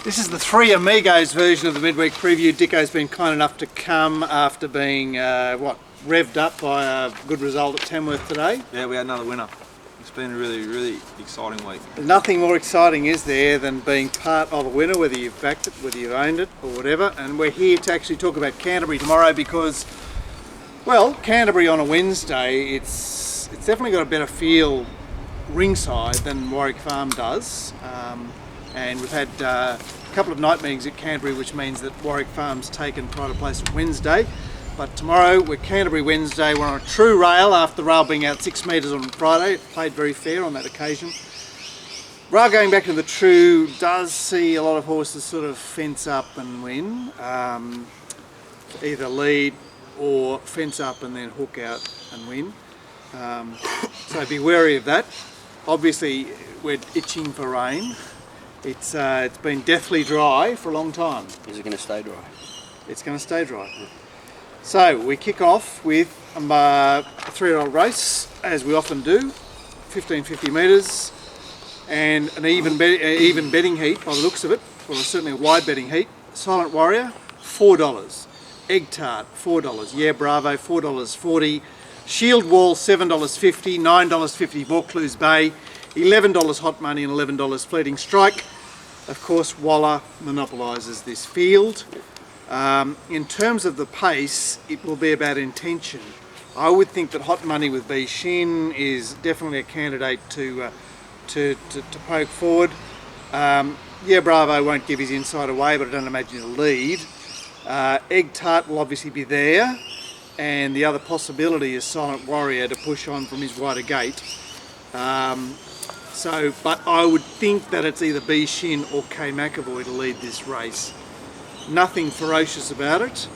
This is the Three Amigos version of the midweek preview. Dicko's been kind enough to come after being, revved up by a good result at Tamworth today. Yeah, we had another winner. It's been a really exciting week. Nothing more exciting, is there, than being part of a winner, whether you've backed it, whether you've owned it, or whatever. And we're here to actually talk about Canterbury tomorrow because, well, Canterbury on a Wednesday, it's definitely got a better feel ringside than Warwick Farm does. And we've had a couple of night meetings at Canterbury, which means that Warwick Farm's taken pride of place on Wednesday. But tomorrow we're Canterbury Wednesday. We're on a true rail after the rail being out 6 metres on Friday. It played very fair on that occasion. Rail going back to the true does see a lot of horses sort of fence up and win. Either lead or fence up and then hook out and win. So be wary of that. Obviously we're itching for rain. It's been deathly dry for a long time. Is it going to stay dry? It's going to stay dry. So we kick off with a 3-year-old race, as we often do, 1550 metres, and an even betting heat by the looks of it, well certainly a wide betting heat. Silent Warrior, $4. Egg Tart, $4. Yeah Bravo, $4.40. Shield Wall, $7.50. $9.50 Vaucluse Bay. $11 Hot Money and $11 Fleeting Strike. Of course, Waller monopolises this field. In terms of the pace, it will be about intention. I would think that Hot Money with B Shin is definitely a candidate to poke forward. Yeah Bravo won't give his inside away, but I don't imagine he'll lead. Egg Tart will obviously be there, and the other possibility is Silent Warrior to push on from his wider gate. But I would think that it's either B Shin or K McAvoy to lead this race. Nothing ferocious about it.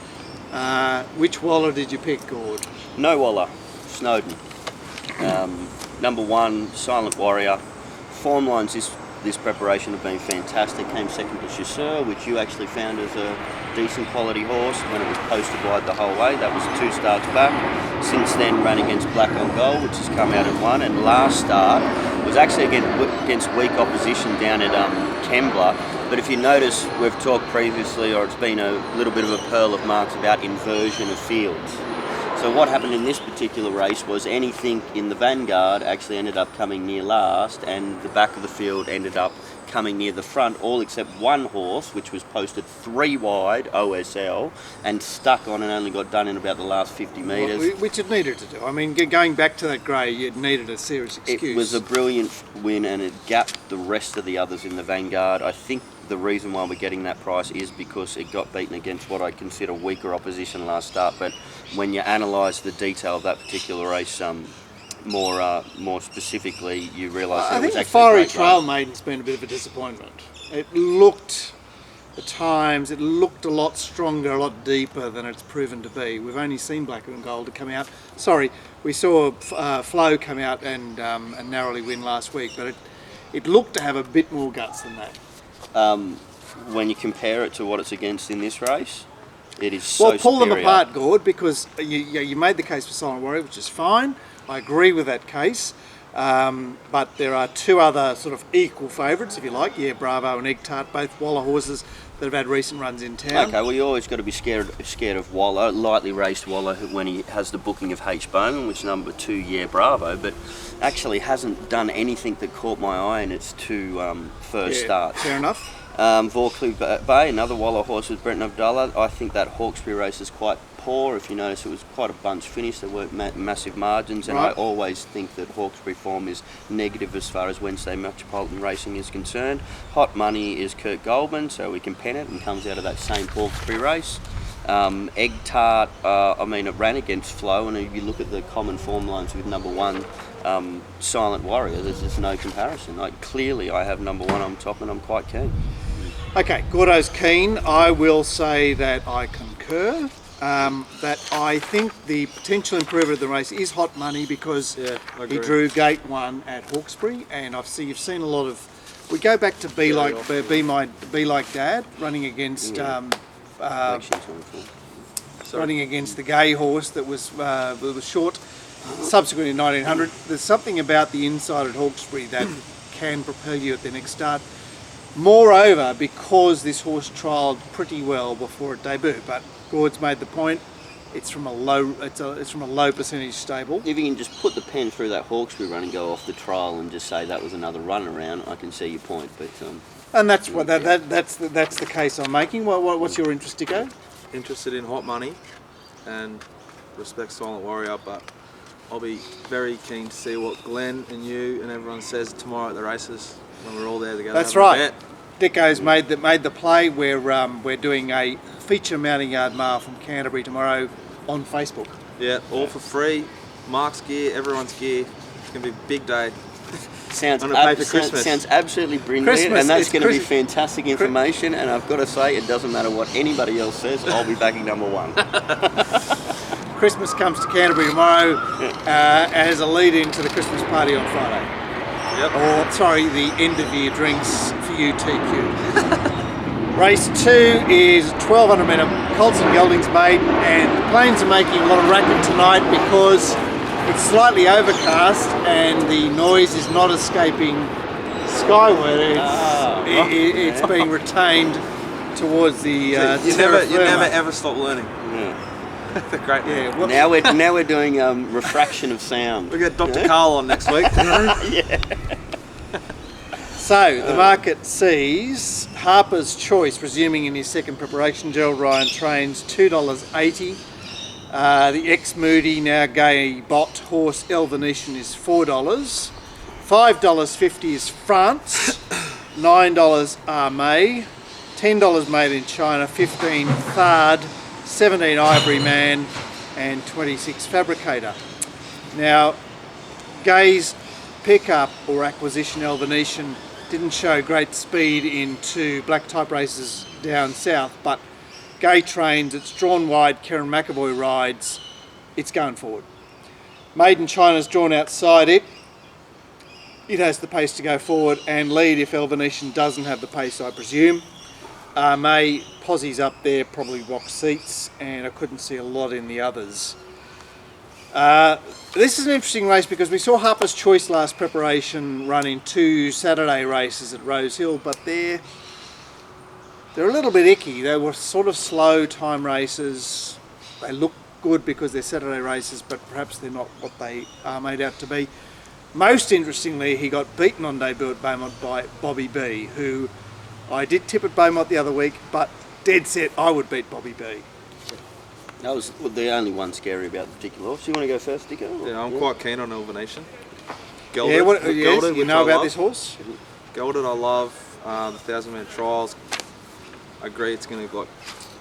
Which Waller did you pick, Gord? No Waller, Snowden. Number one, Silent Warrior. Form lines this preparation have been fantastic. Came second to Chasseur, which you actually found as a decent quality horse when it was posted wide the whole way. That was 2 starts back. Since then, ran against Black on Gold, which has come out and won. And last start was actually against weak opposition down at Kembla. But if you notice, we've talked previously, or it's been a little bit of a pearl of marks about inversion of fields. So what happened in this particular race was anything in the vanguard actually ended up coming near last, and the back of the field ended up coming near the front, all except one horse, which was posted 3 wide, OSL, and stuck on and only got done in about the last 50 metres. Which it needed to do. I mean, going back to that grey, it needed a serious excuse. It was a brilliant win, and it gapped the rest of the others in the vanguard. I think the reason why we're getting that price is because it got beaten against what I consider weaker opposition last start. But when you analyse the detail of that particular race more specifically, you realise that it was actually a great run. I think the Fiery Trail Maiden's been a bit of a disappointment. It looked, at times, a lot stronger, a lot deeper than it's proven to be. We've only seen Black and Gold come out. Sorry, we saw Flo come out and narrowly win last week, but it looked to have a bit more guts than that. When you compare it to what it's against in this race, it is so Well, pull superior. them apart, Gord, because you made the case for Silent Warrior, which is fine. I agree with that case. But there are 2 other sort of equal favourites, if you like, Yeah Bravo and Egg Tart, both Waller horses that have had recent runs in town. Okay, well you always got to be scared of Waller, lightly raced Waller when he has the booking of H. Bowman, which number 2, Yeah Bravo, but actually hasn't done anything that caught my eye in its 2 first starts. Fair enough. Vaucluse Bay, another Waller horse with Brenton Abdullah. I think that Hawkesbury race is quite poor. If you notice, it was quite a bunch finish. There weren't massive margins, and right. I always think that Hawkesbury form is negative as far as Wednesday Metropolitan Racing is concerned. Hot Money is Kurt Goldman, so we can pen it and comes out of that same Hawkesbury race. Egg Tart, it ran against Flo, and if you look at the common form lines with number 1, Silent Warrior, there's just no comparison. Clearly I have number 1 on top, and I'm quite keen. Okay, Gordo's keen. I will say that I concur. That I think the potential improver of the race is Hot Money because he drew gate 1 at Hawkesbury, and you've seen a lot of. We go back to Be Like Dad running against running against the Gay horse that was short. Subsequently in 1900, there's something about the inside at Hawkesbury that can propel you at the next start. Moreover, because this horse trialled pretty well before it debuted, but Gord's made the point, it's from a low percentage stable. If you can just put the pen through that Hawkesbury run and go off the trial and just say that was another run around, I can see your point. But and that's what that's the case I'm making. What's your interest, Dicko? Interested in hot money and respect Silent Warrior, but I'll be very keen to see what Glenn and you and everyone says tomorrow at the races when we're all there together. That's right. Dicko's made the play. We're doing a feature mounting yard mile from Canterbury tomorrow on Facebook. Yeah, all for free. Mark's gear, everyone's gear. It's gonna be a big day. Sounds Christmas. sounds absolutely brilliant, Christmas, and that's it's going to be fantastic information. And I've got to say, it doesn't matter what anybody else says, I'll be backing number one. Christmas comes to Canterbury tomorrow as a lead into the Christmas party on Friday. Yep. Or, sorry, the end of year drinks for UTQ. Race 2 is 1200 metre Colts and Geldings made, and the planes are making a lot of racket tonight because it's slightly overcast and the noise is not escaping skyward. It's being retained towards the You terra never firma. ever stop learning. Yeah. The great man. Yeah, well, Now we're doing refraction of sound. We'll get Dr. Carl on next week. so the market sees Harper's Choice resuming in his second preparation. Gerald Ryan trains $2.80. The ex-Moody, now Gay Bot horse El Venetian is $4. $5.50 is France. $9 Armay. $10 Made in China. $15 Thard. $17 Ivory Man. And $26 Fabricator. Now, Gay's pickup or acquisition El Venetian didn't show great speed into black type races down south, but Gay trains, it's drawn wide, Karen McAvoy rides, it's going forward. Made in China's drawn outside it. It has the pace to go forward and lead if El Venetian doesn't have the pace, I presume. May Posse's up there, probably box seats, and I couldn't see a lot in the others. This is an interesting race because we saw Harper's Choice last preparation running 2 Saturday races at Rose Hill, but they're a little bit icky. They were sort of slow time races. They look good because they're Saturday races, but perhaps they're not what they are made out to be. Most interestingly, he got beaten on debut at Beaumont by Bobby B, who I did tip at Beaumont the other week, but dead set I would beat Bobby B. That was the only one scary about the particular horse. You want to go first, Dicko? Yeah, I'm quite keen on El Venetian. You know about this horse? Gelded, I love the 1,000-metre trials. I agree it's going to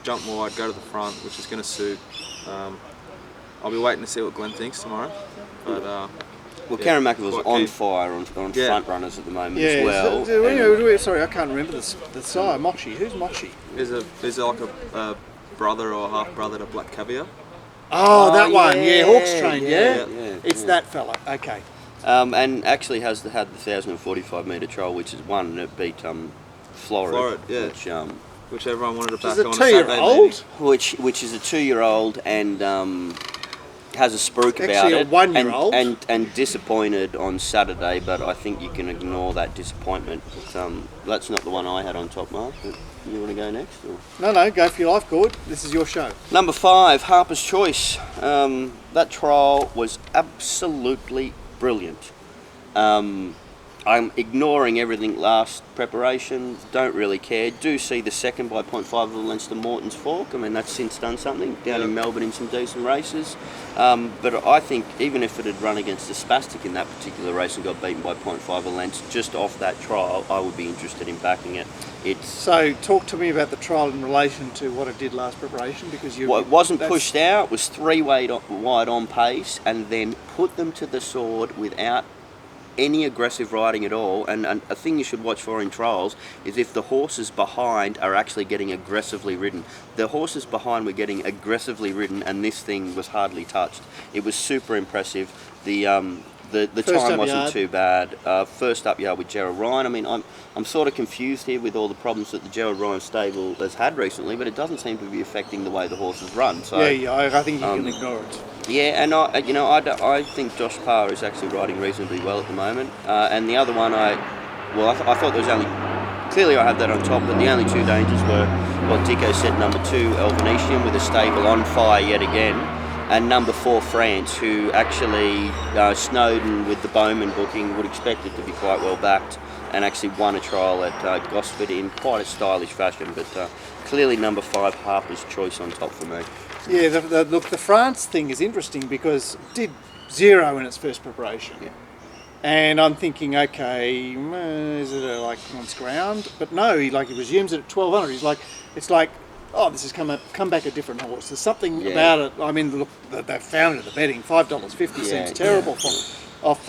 jump wide, go to the front, which is going to suit. I'll be waiting to see what Glenn thinks tomorrow. But Karen McAvoy's on keen. fire on front runners at the moment Yeah, as well. sorry, I can't remember the sire. Moshi. Who's Moshi? Is it like a brother or half brother to Black Caviar? Oh, that one. yeah, Yeah, Hawks trained. Yeah, yeah, it's yeah. that fella. Okay. And actually had the 1,045 metre trial, which is won, and it beat Florid, yeah. Which everyone wanted to back Is it on a a Saturday 2-year-old? meeting. which is a 2-year-old and has a spruik Actually about a it. 1-year-old. And disappointed on Saturday, but I think you can ignore that disappointment. That's not the one I had on top, Mark. But you want to go next? Or? No, go for your life, Gord. This is your show. Number 5, Harper's Choice. That trial was absolutely brilliant. I'm ignoring everything last preparation, don't really care. Do see the second by 0.5 of the lengths to Morton's Fork. I mean, that's since done something down in Melbourne in some decent races. But I think even if it had run against a Spastic in that particular race and got beaten by 0.5 of lengths just off that trial, I would be interested in backing it. So talk to me about the trial in relation to what it did last preparation, because it wasn't pushed out, it was 3 wide on pace and then put them to the sword without any aggressive riding at all. And a thing you should watch for in trials is if the horses behind are actually getting aggressively ridden. The horses behind were getting aggressively ridden and this thing was hardly touched. It was super impressive. The time wasn't too bad. First up yard with Gerald Ryan. I mean, I'm sort of confused here with all the problems that the Gerald Ryan stable has had recently, but it doesn't seem to be affecting the way the horses run. So I think you can ignore it. Yeah, and I think Josh Parr is actually riding reasonably well at the moment. And the other one, I thought there was only clearly I have that on top, but the only two dangers were, well, Tico said number 2, El Venetian, with a stable on fire yet again, and number 4, France, who actually, Snowden with the Bowman booking would expect it to be quite well backed, and actually won a trial at Gosford in quite a stylish fashion, but clearly number 5, Harper's Choice on top for me. Yeah, look, the France thing is interesting because it did 0 in its first preparation. Yeah. And I'm thinking, okay, is it like on ground? But no, he resumes it at 1200. He's like, it's like, oh, this has come back a different horse. There's something about it. I mean, look, they've found it at the betting. $5.50 seems terrible off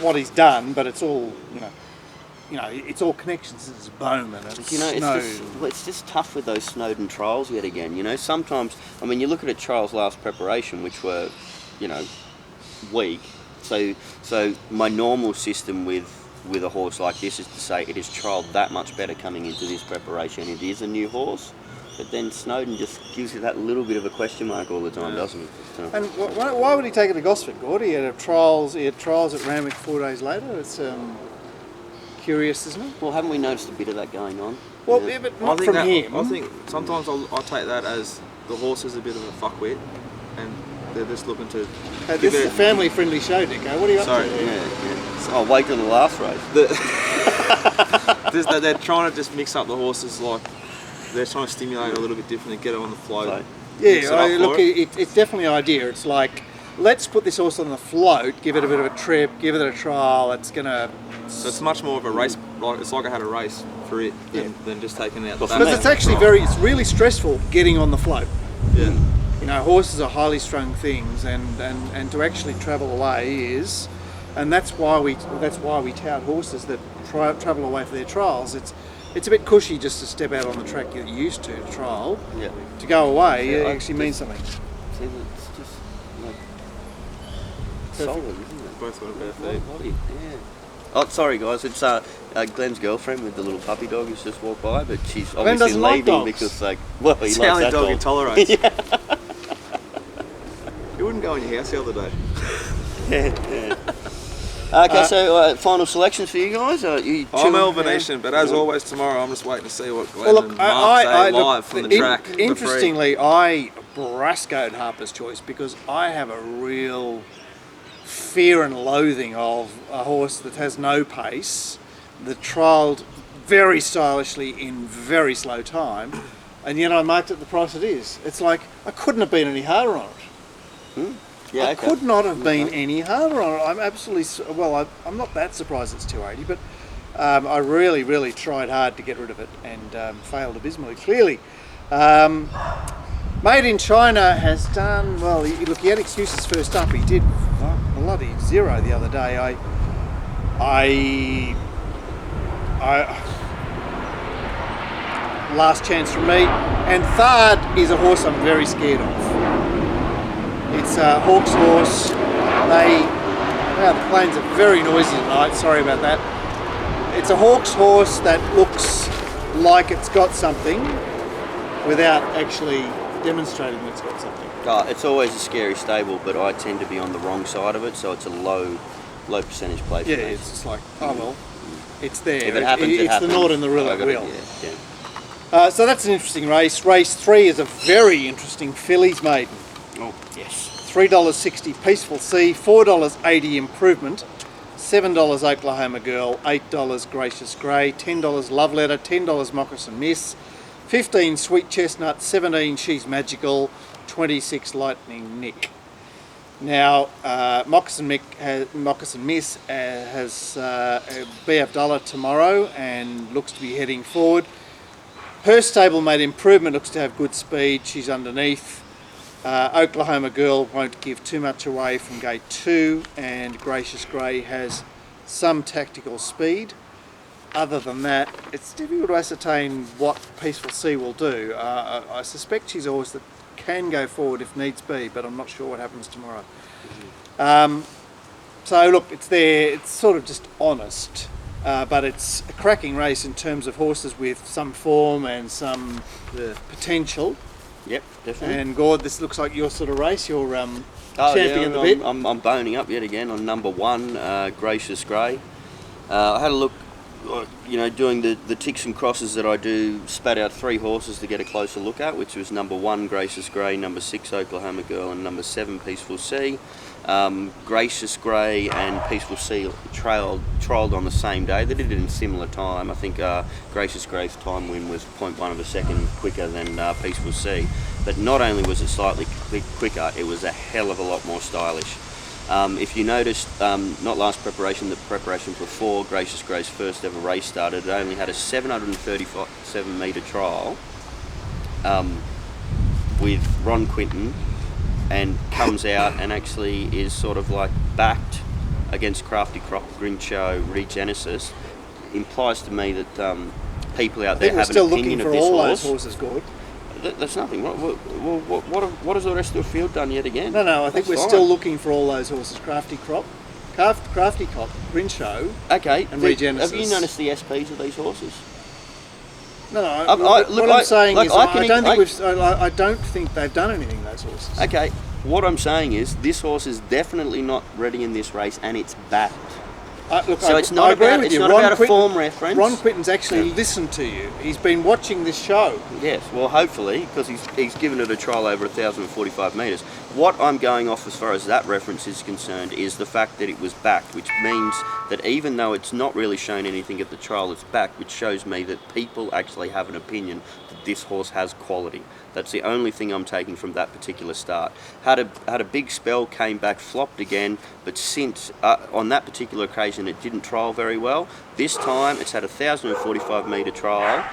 what he's done, but it's all it's all connections. It's Bowman. It's just tough with those Snowden trials yet again. Sometimes, I mean, you look at a trial's last preparation, which were, weak. So my normal system with a horse like this is to say it is trialled that much better coming into this preparation. It is a new horse, but then Snowden just gives you that little bit of a question mark all the time, doesn't it? So. And why would he take it to Gosford, Gord? He had trials at Randwick 4 days later. It's curious, isn't it? Well, haven't we noticed a bit of that going on? Well, yeah, but not from him. I think sometimes I'll take that as the horse is a bit of a fuckwit, and they're just looking to. This is a family-friendly show, Dicko. What are you up to? Yeah. So I'll wait till the last race. They're trying to just mix up the horses, like they're trying to stimulate a little bit differently, get it on the float. It's definitely an idea. It's like, let's put this horse on the float, give it a bit of a trip, give it a trial. It's gonna. So it's much more of a race. It's like I had a race for it than just taking it out. Because it's actually it's really stressful getting on the float. Yeah. Horses are highly strung things, and to actually travel away is, and that's why we tout horses that travel away for their trials. It's a bit cushy just to step out on the track you're used to trial. Yeah. To go away, it actually means something. See, it's just solid, isn't it? Both got a better feed. Yeah. Oh, sorry guys, it's Glenn's girlfriend with the little puppy dog who's just walked by, but she's obviously leaving because he likes it's that the only dog he tolerates. He wouldn't go in your house the other day. Yeah. Okay, so final selections for you guys. I'm El Venetian, but as always tomorrow I'm just waiting to see what Glenn and Mark say live from the track. Interestingly, I brascoed Harper's Choice because I have a real fear and loathing of a horse that has no pace, that trialled very stylishly in very slow time, and yet I marked it the price it is. It's like, I couldn't have been any harder on it. Yeah, I could not have been any harder on it. I'm absolutely, I'm not that surprised it's 280, but I really, really tried hard to get rid of it and failed abysmally, clearly. Made in China has done, well, look, he had excuses first up. He did bloody 0 the other day. Last chance from me. And third is a horse I'm very scared of. It's a Hawk's horse. The planes are very noisy tonight, sorry about that. It's a Hawk's horse that looks like it's got something without actually demonstrating that it's got something. It's always a scary stable, but I tend to be on the wrong side of it, so it's a low percentage play for me. It's just like, oh well, it's there. If it happens, it's happens. the Nord and the Rilla wheel. Yeah. So that's an interesting race. Race 3 is a very interesting fillies maiden. Oh, yes. $3.60 Peaceful Sea, $4.80 Improvement, $7 Oklahoma Girl, $8 Gracious Grey, $10 Love Letter, $10 Moccasin Miss, $15 Sweet Chestnut, $17 She's Magical, $26 Lightning Nick. Now, Moccasin Miss has B. Abdullah tomorrow and looks to be heading forward. Her stablemate Improvement looks to have good speed. She's underneath. Oklahoma Girl won't give too much away from gate 2, and Gracious Grey has some tactical speed. Other than that, it's difficult to ascertain what Peaceful Sea will do. I suspect she's a horse that can go forward if needs be, but I'm not sure what happens tomorrow. So look, it's there, it's sort of just honest, but it's a cracking race in terms of horses with some form and some potential. Yep, definitely. And Gord, this looks like your sort of race. You're champing in the bit. I'm boning up yet again on number 1, Gracious Grey. I had a look doing the ticks and crosses that I do, spat out 3 horses to get a closer look at, which was number 1, Gracious Grey, number 6, Oklahoma Girl, and number 7, Peaceful Sea. Gracious Grey and Peaceful Sea trialled on the same day. They did it in similar time. I think Gracious Grey's time win was 0.1 of a second quicker than Peaceful Sea. But not only was it slightly quicker, it was a hell of a lot more stylish. If you noticed, not last preparation, the preparation before Gracious Grey's first ever race started, it only had a 737 metre trial with Ron Quinton, and comes out and actually is sort of like backed against Crafty Crop, Grincho, Regenesis. Implies to me that people out there have an opinion of this horse. Those horses, Gord. That's nothing. What has the rest of the field done yet again? No, I think we're still looking for all those horses. Crafty Crop, Grincho, okay, and Regenesis. Have you noticed the SPs of these horses? No, I'm saying is I don't think they've done anything, those horses. Okay, what I'm saying is this horse is definitely not ready in this race, and it's backed. It's not about a form reference. Ron Quinton's actually listened to you. He's been watching this show. Yes, well, hopefully, because he's given it a trial over 1,045 metres. What I'm going off as far as that reference is concerned is the fact that it was backed, which means that even though it's not really shown anything at the trial, it's backed, which shows me that people actually have an opinion that this horse has quality. That's the only thing I'm taking from that particular start. Had a big spell, came back, flopped again, but since on that particular occasion it didn't trial very well. This time it's had a 1,045 metre trial,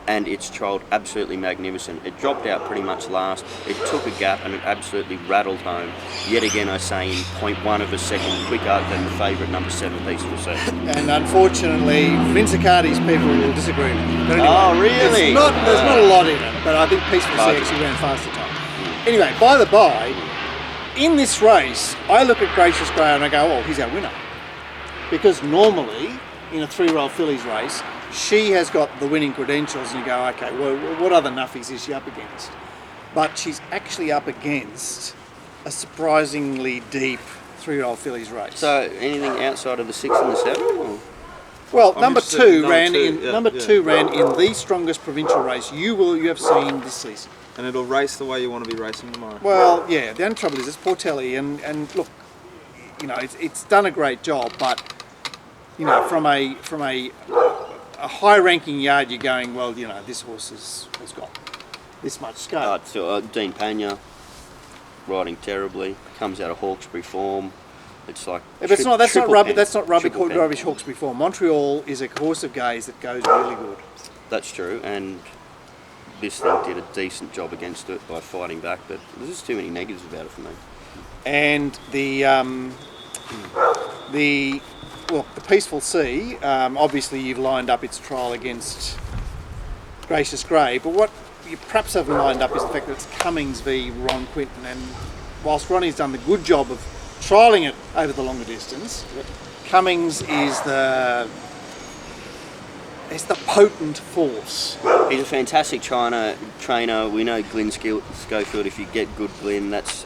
and it's trialled absolutely magnificent. It dropped out pretty much last, it took a gap and it absolutely rattled home. Yet again I say in 0.1 of a second quicker than the favourite number 7, Peaceful Sea. And unfortunately, Vince Accardi's people will disagree with you. But anyway, oh really? There's not a lot in it, but I think Peaceful Sea actually ran faster time. Anyway, by the by, in this race, I look at Gracious Grey and I go, oh, he's our winner. Because normally, in a 3-year-old fillies race, she has got the winning credentials and you go, okay, well, what other nuffies is she up against? But she's actually up against a surprisingly deep 3-year-old fillies race. So anything outside of the 6 and the 7? Or? Well, number two ran in the strongest provincial race you have seen this season. And it'll race the way you want to be racing tomorrow. Well, yeah, the only trouble is it's Portelli and look, it's done a great job, but from a high-ranking yard, you're going, well, this horse has got this much scope. Dean Pena riding terribly, comes out of Hawkesbury form. It's like that's not rubbish Hawkesbury form. Montreal is a horse of gaze that goes really good. That's true, and this thing did a decent job against it by fighting back, but there's just too many negatives about it for me. And the Peaceful Sea, obviously you've lined up its trial against Gracious Grey, but what you perhaps haven't lined up is the fact that it's Cummings v Ron Quinton, and whilst Ronnie's done the good job of trialling it over the longer distance, Cummings is the potent force. He's a fantastic trainer. We know Glyn Schofield, if you get good Glyn, that's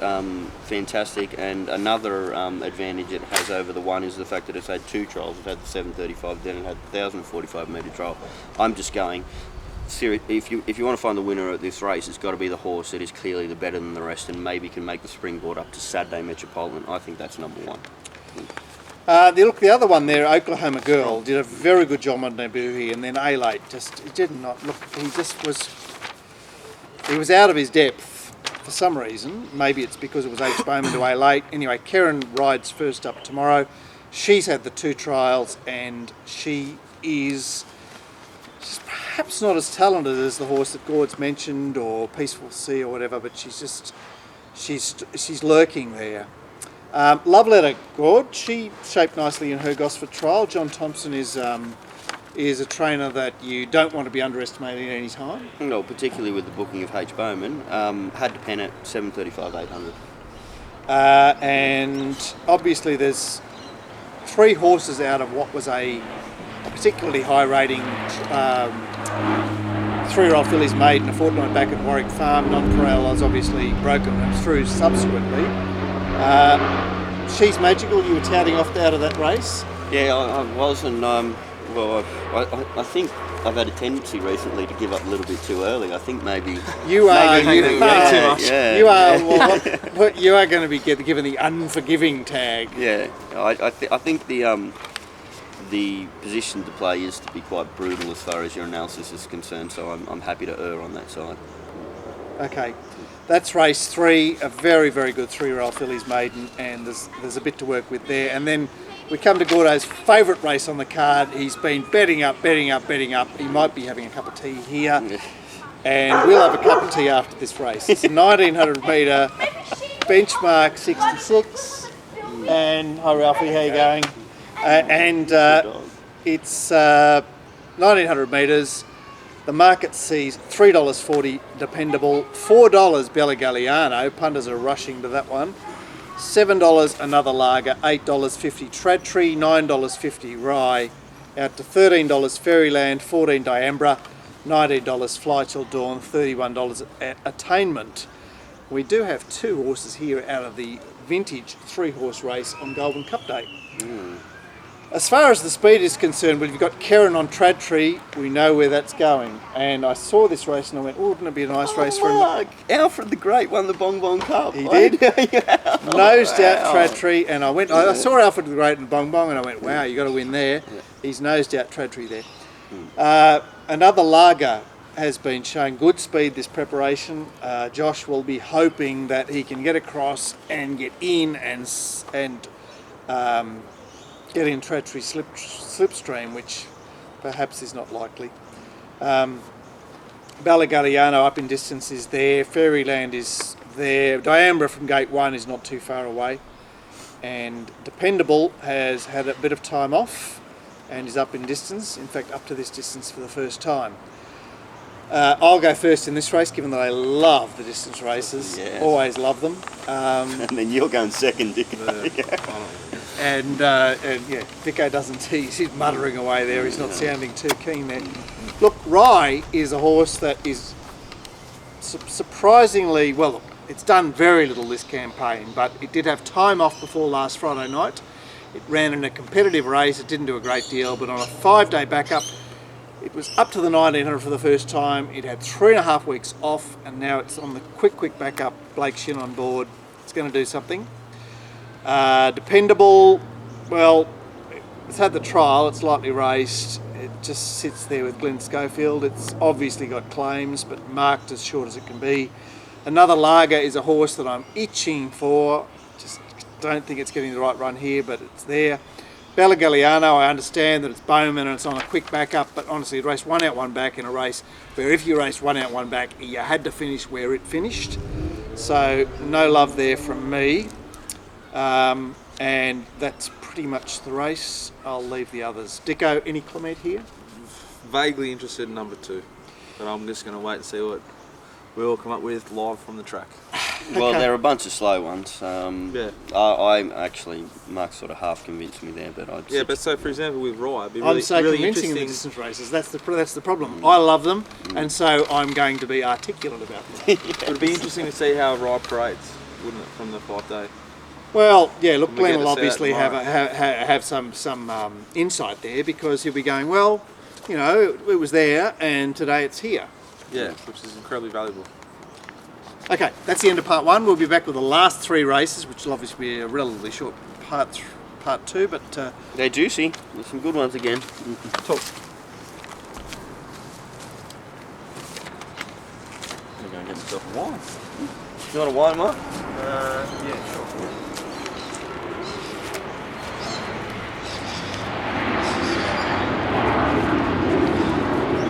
fantastic. And another advantage it has over the one is the fact that it's had 2 trials. It had the 735, then it had the 1,045 metre trial. I'm just going, if you want to find the winner at this race, it's got to be the horse that is clearly the better than the rest and maybe can make the springboard up to Saturday Metropolitan. I think that's number 1. The other one there, Oklahoma Girl, did a very good job on debut here, and then A-Late he was out of his depth for some reason. Maybe it's because it was H. Bowman to A-Late. Anyway, Karen rides first up tomorrow. She's had the 2 trials, and she's perhaps not as talented as the horse that Gord's mentioned or Peaceful Sea or whatever, but she's lurking there. Love Letter Gord, she shaped nicely in her Gosford trial. John Thompson is a trainer that you don't want to be underestimating at any time. No, particularly with the booking of H. Bowman. Had to pen at 735, 800. And obviously there's 3 horses out of what was a particularly high rating 3-year-old fillies maiden a fortnight back at Warwick Farm. Nonpareil has obviously broken through subsequently. She's Magical, you were touting off out of that race? Yeah, I was, and Well, I think I've had a tendency recently to give up a little bit too early. I think maybe You are, maybe you are, too much. Yeah, you are, well, what you are going to be given the unforgiving tag. Yeah, I think the position to play is to be quite brutal as far as your analysis is concerned. So I'm happy to err on that side. Okay, that's race 3, a very, very good 3-year-old filly's maiden, and there's a bit to work with there. And then we come to Gordo's favourite race on the card. He's been betting up. He might be having a cup of tea here, and we'll have a cup of tea after this race. It's a 1900 metre benchmark 66, and hi Ralphie, how you going? It's 1900 metres. The market sees $3.40 Dependable, $4 Bella Galliano, punters are rushing to that one, $7 Another Lager, $8.50 Tradtree, $9.50 Rye, out to $13 Fairyland, $14 Diambra, $19 Fly Till Dawn, $31 Attainment. We do have 2 horses here out of the vintage 3-horse race on Golden Cup Day. As far as the speed is concerned, we've got Karen on Tradtree. We know where that's going. And I saw this race and I went, oh, wouldn't it be a nice race for him? Look, Alfred the Great won the Bong Bong Cup. He did. Yeah. Nosed out Tradtree, and I saw Alfred the Great and Bong Bong, and I went, wow, you got to win there. He's nosed out Tradtree there. Another Lager has been showing good speed this preparation. Josh will be hoping that he can get across and get in and get in Tradtree slipstream, which perhaps is not likely. Bella Galliano up in distance is there. Fairyland is there. Diambra from gate 1 is not too far away. And Dependable has had a bit of time off and is up in distance. In fact, up to this distance for the first time. I'll go first in this race, given that I love the distance races. Yeah. Always love them. And then you're going second, Dick. And yeah, Vico doesn't tease. He's muttering away there. He's not sounding too keen there. Look, Rye is a horse that is surprisingly, well, look, it's done very little this campaign, but it did have time off before last Friday night. It ran in a competitive race. It didn't do a great deal, but on a 5-day backup, it was up to the 1900 for the first time. It had 3.5 weeks off, and now it's on the quick backup. Blake Shin on board. It's going to do something. Dependable, well, it's had the trial, it's lightly raced, it just sits there with Glenn Schofield. It's obviously got claims, but marked as short as it can be. Another Lager is a horse that I'm itching for, just don't think it's getting the right run here, but it's there. Bella Galliano, I understand that it's Bowman and it's on a quick backup, but honestly it raced 1 out 1 back in a race where if you raced 1 out 1 back, you had to finish where it finished. So no love there from me. And that's pretty much the race. I'll leave the others. Dicko, any comment here? Vaguely interested in number 2, but I'm just going to wait and see what we all come up with live from the track. Well, there are a bunch of slow ones. Yeah. I actually, Mark sort of half convinced me there, but I'd... Yeah, but so for example with Rye, it'd be really, I'm so really convincing in the interesting. distance races. That's the problem. I love them, and so I'm going to be articulate about them. It would be interesting to see how Rye parades, wouldn't it, from the 5-day? Well, yeah. Look, We Glenn get will to see obviously that have some insight there, because he'll be going, well, you know, it was there, and today it's here. Yeah, which is incredibly valuable. Okay, that's the end of part 1. We'll be back with the last 3 races, which will obviously be a relatively short part 2, but They're juicy. There's some good ones again. talk. I'm going to get myself a wine. You want a wine, Mark? Yeah.